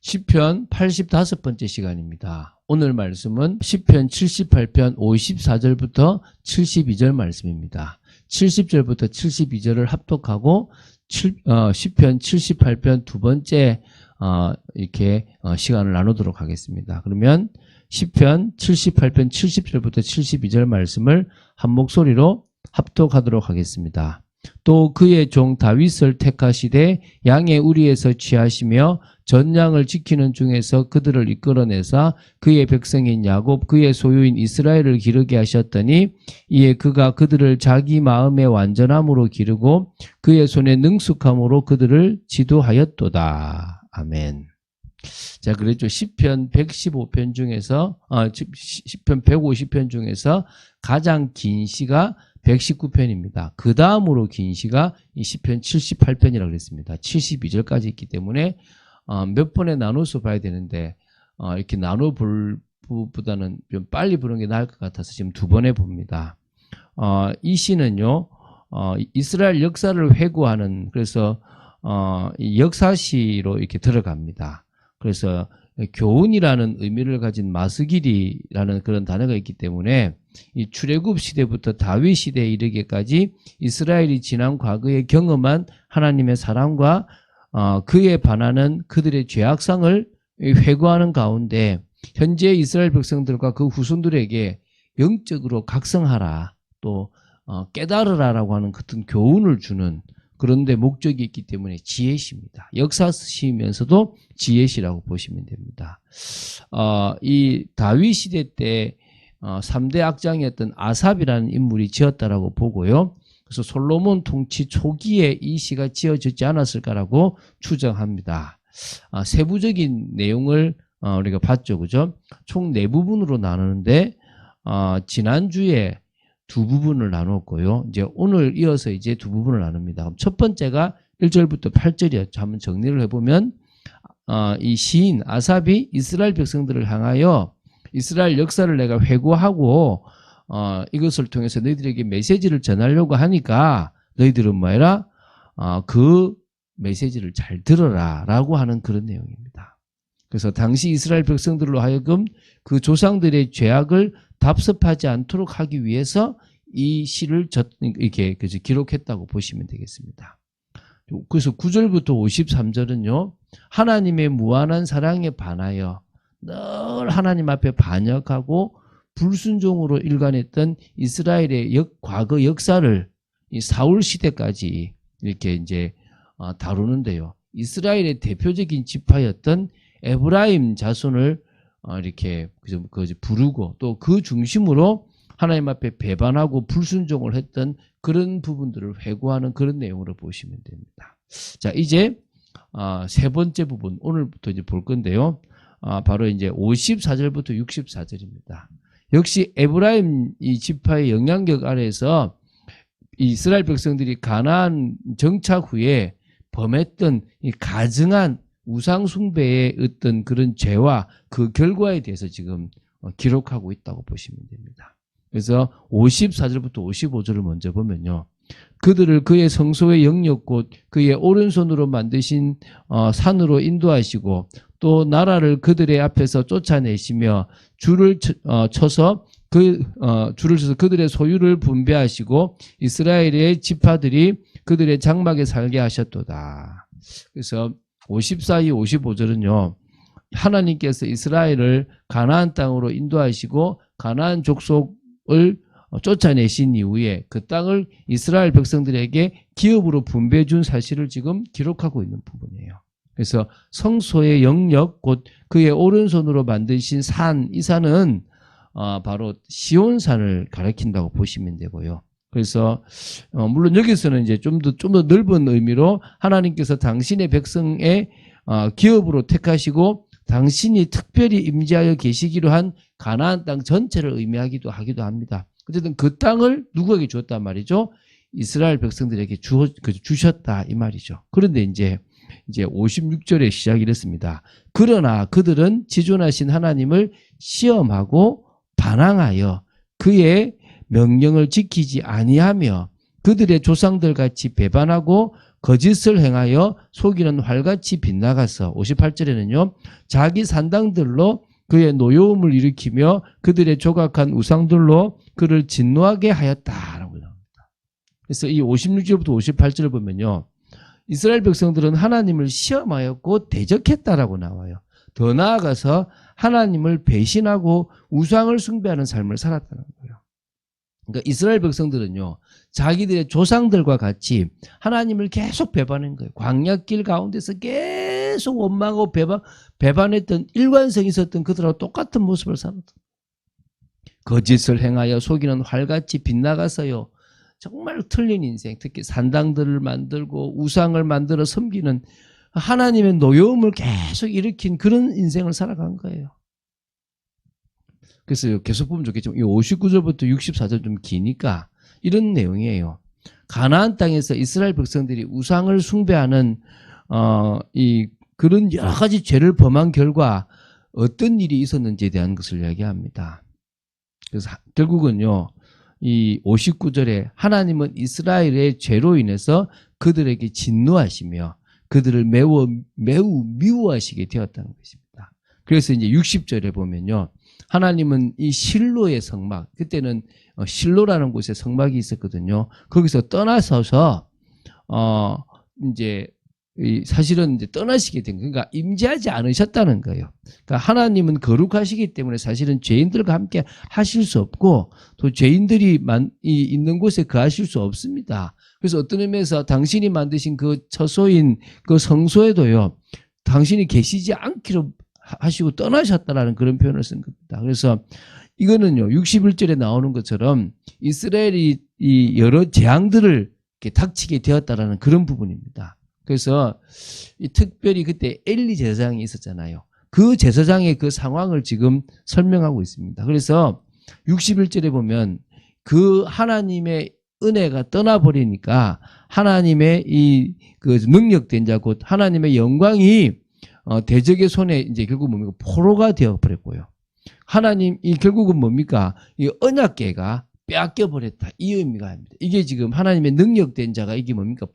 시편 85번째 시간입니다. 오늘 말씀은 시편 78편 54절부터 72절 말씀입니다. 70절부터 72절을 합독하고 시편 78편 두 번째 이렇게 시간을 나누도록 하겠습니다. 그러면 시편 78편 70절부터 72절 말씀을 한 목소리로 합독하도록 하겠습니다. 또 그의 종 다윗을 택하시되 양의 우리에서 취하시며 전양을 지키는 중에서 그들을 이끌어내사 그의 백성인 야곱 그의 소유인 이스라엘을 기르게 하셨더니 이에 그가 그들을 자기 마음의 완전함으로 기르고 그의 손의 능숙함으로 그들을 지도하였도다. 아멘. 자, 그랬죠. 시편 115편 중에서 시편 150편 중에서 가장 긴 시가 119편입니다. 그 다음으로 긴 시가 이 시편 78편이라고 그랬습니다. 72절까지 있기 때문에 몇 번에 나눠서 봐야 되는데 이렇게 나눠 볼 보다는 좀 빨리 보는 게 나을 것 같아서 지금 두 번에 봅니다. 이 시는요 이스라엘 역사를 회고하는 그래서 이 역사시로 이렇게 들어갑니다. 그래서 교훈이라는 의미를 가진 마스길이라는 그런 단어가 있기 때문에 이 출애굽 시대부터 다윗 시대에 이르기까지 이스라엘이 지난 과거에 경험한 하나님의 사랑과 그에 반하는 그들의 죄악상을 회고하는 가운데 현재 이스라엘 백성들과 그 후손들에게 영적으로 각성하라 또 깨달으라라고 하는 같은 교훈을 주는 그런데 목적이 있기 때문에 지혜시입니다. 역사시면서도 지혜시라고 보시면 됩니다. 이 다윗 시대 때 3대 악장이었던 아삽이라는 인물이 지었다라고 보고요. 그래서 솔로몬 통치 초기에 이 시가 지어지지 않았을까라고 추정합니다. 세부적인 내용을 우리가 봤죠, 그죠? 총 4부분으로 나누는데 지난주에 두 부분을 나눴고요. 이제 오늘 이어서 이제 두 부분을 나눕니다. 그럼 첫 번째가 1절부터 8절이었죠. 한번 정리를 해보면 이 시인 아삽이 이스라엘 백성들을 향하여 이스라엘 역사를 내가 회고하고 이것을 통해서 너희들에게 메시지를 전하려고 하니까 너희들은 뭐해라? 그 메시지를 잘 들어라 라고 하는 그런 내용입니다. 그래서 당시 이스라엘 백성들로 하여금 그 조상들의 죄악을 답습하지 않도록 하기 위해서 이 시를 이렇게 기록했다고 보시면 되겠습니다. 그래서 9절부터 53절은요. 하나님의 무한한 사랑에 반하여 늘 하나님 앞에 반역하고 불순종으로 일관했던 이스라엘의 과거 역사를 이 사울 시대까지 이렇게 이제 다루는데요. 이스라엘의 대표적인 지파였던 에브라임 자손을 이렇게 부르고 또 그 중심으로 하나님 앞에 배반하고 불순종을 했던 그런 부분들을 회고하는 그런 내용으로 보시면 됩니다. 자, 이제 세 번째 부분 오늘부터 이제 볼 건데요. 바로 이제 54절부터 64절입니다. 역시 에브라임 이 지파의 영향력 아래에서 이스라엘 백성들이 가나안 정착 후에 범했던 이 가증한 우상 숭배의 어떤 그런 죄와 그 결과에 대해서 지금 기록하고 있다고 보시면 됩니다. 그래서 54절부터 55절을 먼저 보면요. 그들을 그의 성소의 영역 곧 그의 오른손으로 만드신 산으로 인도하시고 또 나라를 그들의 앞에서 쫓아내시며 줄을 쳐서 그들의 소유를 분배하시고 이스라엘의 지파들이 그들의 장막에 살게 하셨도다. 그래서 54이 55절은요. 하나님께서 이스라엘을 가나안 땅으로 인도하시고 가나안 족속을 쫓아내신 이후에 그 땅을 이스라엘 백성들에게 기업으로 분배해 준 사실을 지금 기록하고 있는 부분이에요. 그래서 성소의 영역 곧 그의 오른손으로 만드신 산, 이 산은 바로 시온산을 가리킨다고 보시면 되고요. 그래서 물론 여기서는 이제 좀 더 넓은 의미로 하나님께서 당신의 백성의 기업으로 택하시고 당신이 특별히 임재하여 계시기로 한 가나안 땅 전체를 의미하기도 하기도 합니다. 어쨌든 그 땅을 누구에게 주었단 말이죠? 이스라엘 백성들에게 주셨다 이 말이죠. 그런데 이제 56절의 시작이 이랬습니다. 그러나 그들은 지존하신 하나님을 시험하고 반항하여 그의 명령을 지키지 아니하며 그들의 조상들 같이 배반하고 거짓을 행하여 속이는 활같이 빗나가서 58절에는요. 자기 산당들로 그의 노여움을 일으키며 그들의 조각한 우상들로 그를 진노하게 하였다라고 나옵니다. 그래서 이 56절부터 58절을 보면요. 이스라엘 백성들은 하나님을 시험하였고 대적했다라고 나와요. 더 나아가서 하나님을 배신하고 우상을 숭배하는 삶을 살았다는 거예요. 그러니까 이스라엘 백성들은요. 자기들의 조상들과 같이 하나님을 계속 배반한 거예요. 광야길 가운데서 계속 원망하고 배반했던 일관성이 있었던 그들하고 똑같은 모습을 살았던 거예요. 거짓을 행하여 속이는 활같이 빗나가서요. 정말 틀린 인생, 특히 산당들을 만들고 우상을 만들어 섬기는 하나님의 노여움을 계속 일으킨 그런 인생을 살아간 거예요. 그래서 계속 보면 좋겠지만 이 59절부터 64절 좀 기니까 이런 내용이에요. 가나안 땅에서 이스라엘 백성들이 우상을 숭배하는 그런 여러 가지 죄를 범한 결과 어떤 일이 있었는지에 대한 것을 이야기합니다. 그래서 결국은요. 이 59절에 하나님은 이스라엘의 죄로 인해서 그들에게 진노하시며 그들을 매우 미워하시게 되었다는 것입니다. 그래서 이제 60절에 보면요. 하나님은 이 실로의 성막, 그때는 실로라는 곳에 성막이 있었거든요. 거기서 떠나서서 이제 사실은 이제 떠나시게 된 거예요. 그러니까 임재하지 않으셨다는 거예요. 그러니까 하나님은 거룩하시기 때문에 사실은 죄인들과 함께 하실 수 없고 또 죄인들이 있는 곳에 거하실 수 없습니다. 그래서 어떤 의미에서 당신이 만드신 그 처소인 그 성소에도요. 당신이 계시지 않기로 하시고 떠나셨다라는 그런 표현을 쓴 겁니다. 그래서 이거는요. 61절에 나오는 것처럼 이스라엘이 이 여러 재앙들을 이렇게 닥치게 되었다라는 그런 부분입니다. 그래서 특별히 그때 엘리 제사장이 있었잖아요. 그 제사장의 그 상황을 지금 설명하고 있습니다. 그래서 61절에 보면 그 하나님의 은혜가 떠나버리니까 하나님의 그 능력된 자 곧 하나님의 영광이 대적의 손에 이제 결국 뭡니까? 포로가 되어버렸고요. 하나님이 결국은 뭡니까? 이 언약궤가 빼앗겨 버렸다. 이 의미가 합니다. 이게 지금 하나님의 능력된 자가 이게 뭡니까?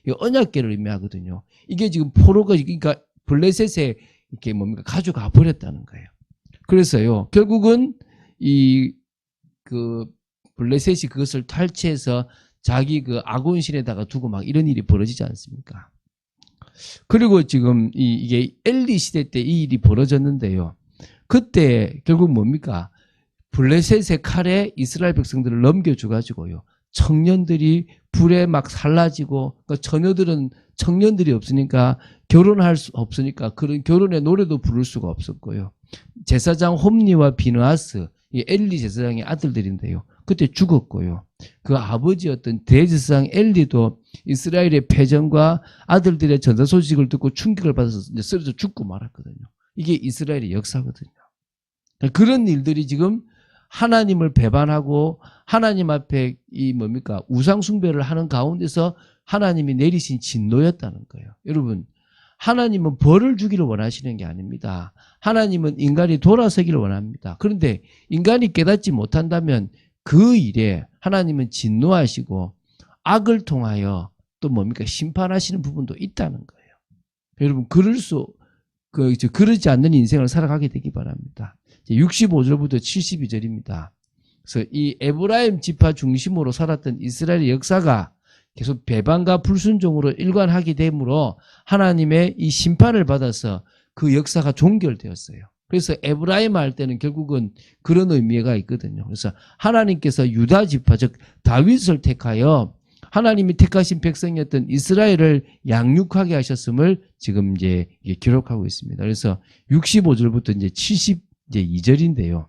이 언약궤를 의미하거든요. 이게 지금 포로가 그러니까 블레셋에 이렇게 뭡니까? 가져가 버렸다는 거예요. 그래서요. 결국은 그 블레셋이 그것을 탈취해서 자기 그 아곤신에다가 두고 막 이런 일이 벌어지지 않습니까? 그리고 지금 이게 엘리 시대 때 이 일이 벌어졌는데요. 그때 결국 뭡니까? 블레셋의 칼에 이스라엘 백성들을 넘겨줘가지고요. 청년들이 불에 막 살라지고, 그러니까 처녀들은 청년들이 없으니까 결혼할 수 없으니까 그런 결혼의 노래도 부를 수가 없었고요. 제사장 홈니와 비느하스, 이 엘리 제사장의 아들들인데요. 그때 죽었고요. 그 아버지였던 대제사장 엘리도 이스라엘의 패전과 아들들의 전사 소식을 듣고 충격을 받아서 쓰러져 죽고 말았거든요. 이게 이스라엘의 역사거든요. 그런 일들이 지금 하나님을 배반하고 하나님 앞에 뭡니까? 우상 숭배를 하는 가운데서 하나님이 내리신 진노였다는 거예요. 여러분, 하나님은 벌을 주기를 원하시는 게 아닙니다. 하나님은 인간이 돌아서기를 원합니다. 그런데 인간이 깨닫지 못한다면 그 일에 하나님은 진노하시고 악을 통하여 또 뭡니까? 심판하시는 부분도 있다는 거예요. 여러분, 그러지 않는 인생을 살아가게 되기 바랍니다. 65절부터 72절입니다. 그래서 이 에브라임 지파 중심으로 살았던 이스라엘의 역사가 계속 배반과 불순종으로 일관하게 되므로 하나님의 이 심판을 받아서 그 역사가 종결되었어요. 그래서 에브라임 할 때는 결국은 그런 의미가 있거든요. 그래서 하나님께서 유다 지파 즉 다윗을 택하여 하나님이 택하신 백성이었던 이스라엘을 양육하게 하셨음을 지금 이제 기록하고 있습니다. 그래서 65절부터 이제 72절인데요.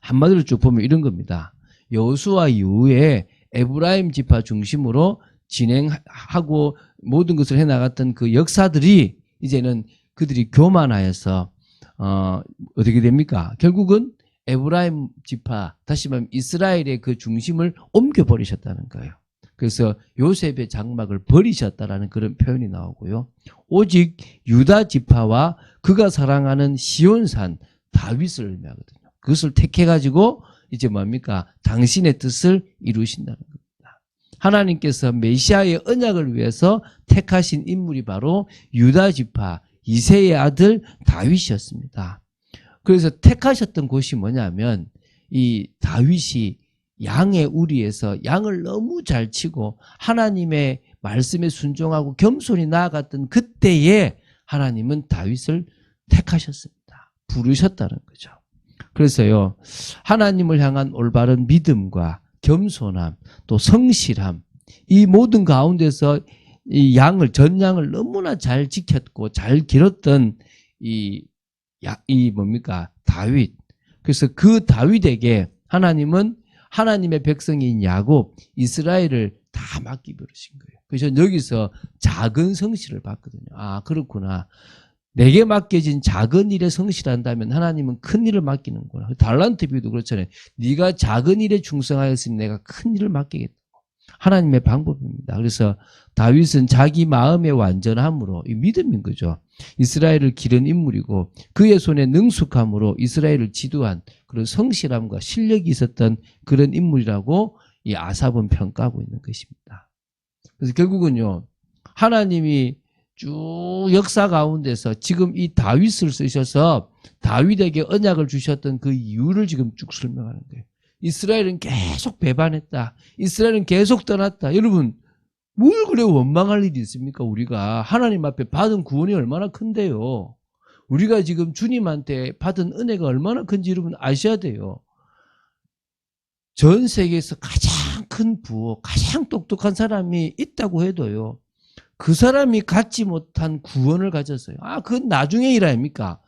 한마디로 쭉 보면 이런 겁니다. 여호수아 이후에 에브라임 지파 중심으로 진행하고 모든 것을 해나갔던 그 역사들이 이제는 그들이 교만하여서 어떻게 됩니까? 결국은 에브라임 지파, 다시 말하면 이스라엘의 그 중심을 옮겨버리셨다는 거예요. 그래서 요셉의 장막을 버리셨다라는 그런 표현이 나오고요. 오직 유다 지파와 그가 사랑하는 시온산 다윗을 의미하거든요. 그것을 택해가지고 이제 뭡니까? 당신의 뜻을 이루신다는 겁니다. 하나님께서 메시아의 언약을 위해서 택하신 인물이 바로 유다 지파 이새의 아들 다윗이었습니다. 그래서 택하셨던 곳이 뭐냐면 이 다윗이 양의 우리에서 양을 너무 잘 치고 하나님의 말씀에 순종하고 겸손히 나아갔던 그때에 하나님은 다윗을 택하셨습니다. 부르셨다는 거죠. 그래서요, 하나님을 향한 올바른 믿음과 겸손함, 또 성실함, 이 모든 가운데서 이 전양을 너무나 잘 지켰고 잘 기렀던 다윗. 그래서 그 다윗에게 하나님은 하나님의 백성인 야곱, 이스라엘을 다 맡기 버리신 거예요. 그래서 여기서 작은 성실을 봤거든요. 아, 그렇구나. 내게 맡겨진 작은 일에 성실한다면 하나님은 큰 일을 맡기는구나. 달란트 비유도 그렇잖아요. 네가 작은 일에 충성하였으니 내가 큰 일을 맡기겠다. 하나님의 방법입니다. 그래서 다윗은 자기 마음의 완전함으로 이 믿음인 거죠. 이스라엘을 기른 인물이고 그의 손에 능숙함으로 이스라엘을 지도한 그런 성실함과 실력이 있었던 그런 인물이라고 이 아삽은 평가하고 있는 것입니다. 그래서 결국은요, 하나님이 쭉 역사 가운데서 지금 이 다윗을 쓰셔서 다윗에게 언약을 주셨던 그 이유를 지금 쭉 설명하는 거예요. 이스라엘은 계속 배반했다. 이스라엘은 계속 떠났다. 여러분, 뭘 그래 원망할 일이 있습니까? 우리가 하나님 앞에 받은 구원이 얼마나 큰데요. 우리가 지금 주님한테 받은 은혜가 얼마나 큰지 여러분 아셔야 돼요. 전 세계에서 가장 큰 부호, 가장 똑똑한 사람이 있다고 해도요, 그 사람이 갖지 못한 구원을 가졌어요. 아, 그건 나중에 일 아닙니까?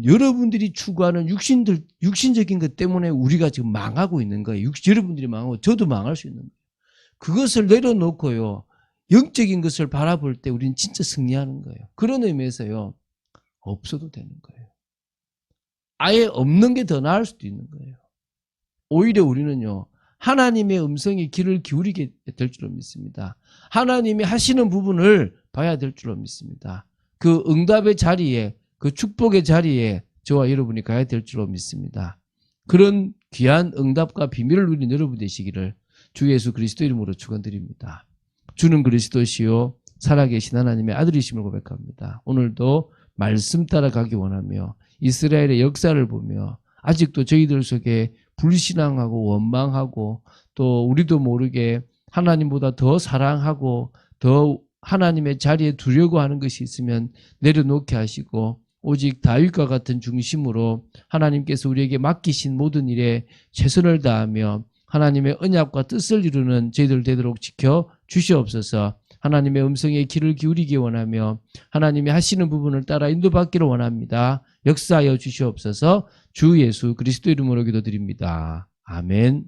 여러분들이 추구하는 육신적인 것 때문에 우리가 지금 망하고 있는 거예요. 여러분들이 망하고 저도 망할 수 있는 거예요. 그것을 내려놓고요, 영적인 것을 바라볼 때 우리는 진짜 승리하는 거예요. 그런 의미에서요, 없어도 되는 거예요. 아예 없는 게 더 나을 수도 있는 거예요. 오히려 우리는요, 하나님의 음성에 귀를 기울이게 될 줄로 믿습니다. 하나님이 하시는 부분을 봐야 될 줄로 믿습니다. 그 응답의 자리에, 그 축복의 자리에 저와 여러분이 가야 될 줄로 믿습니다. 그런 귀한 응답과 비밀을 누린 여러분 되시기를 주 예수 그리스도 이름으로 축원드립니다. 주는 그리스도시요 살아계신 하나님의 아들이심을 고백합니다. 오늘도 말씀 따라가기 원하며 이스라엘의 역사를 보며 아직도 저희들 속에 불신앙하고 원망하고 또 우리도 모르게 하나님보다 더 사랑하고 더 하나님의 자리에 두려고 하는 것이 있으면 내려놓게 하시고 오직 다윗과 같은 중심으로 하나님께서 우리에게 맡기신 모든 일에 최선을 다하며 하나님의 언약과 뜻을 이루는 저희들 되도록 지켜 주시옵소서. 하나님의 음성에 귀를 기울이기 원하며 하나님이 하시는 부분을 따라 인도받기를 원합니다. 역사하여 주시옵소서. 주 예수 그리스도 이름으로 기도드립니다. 아멘.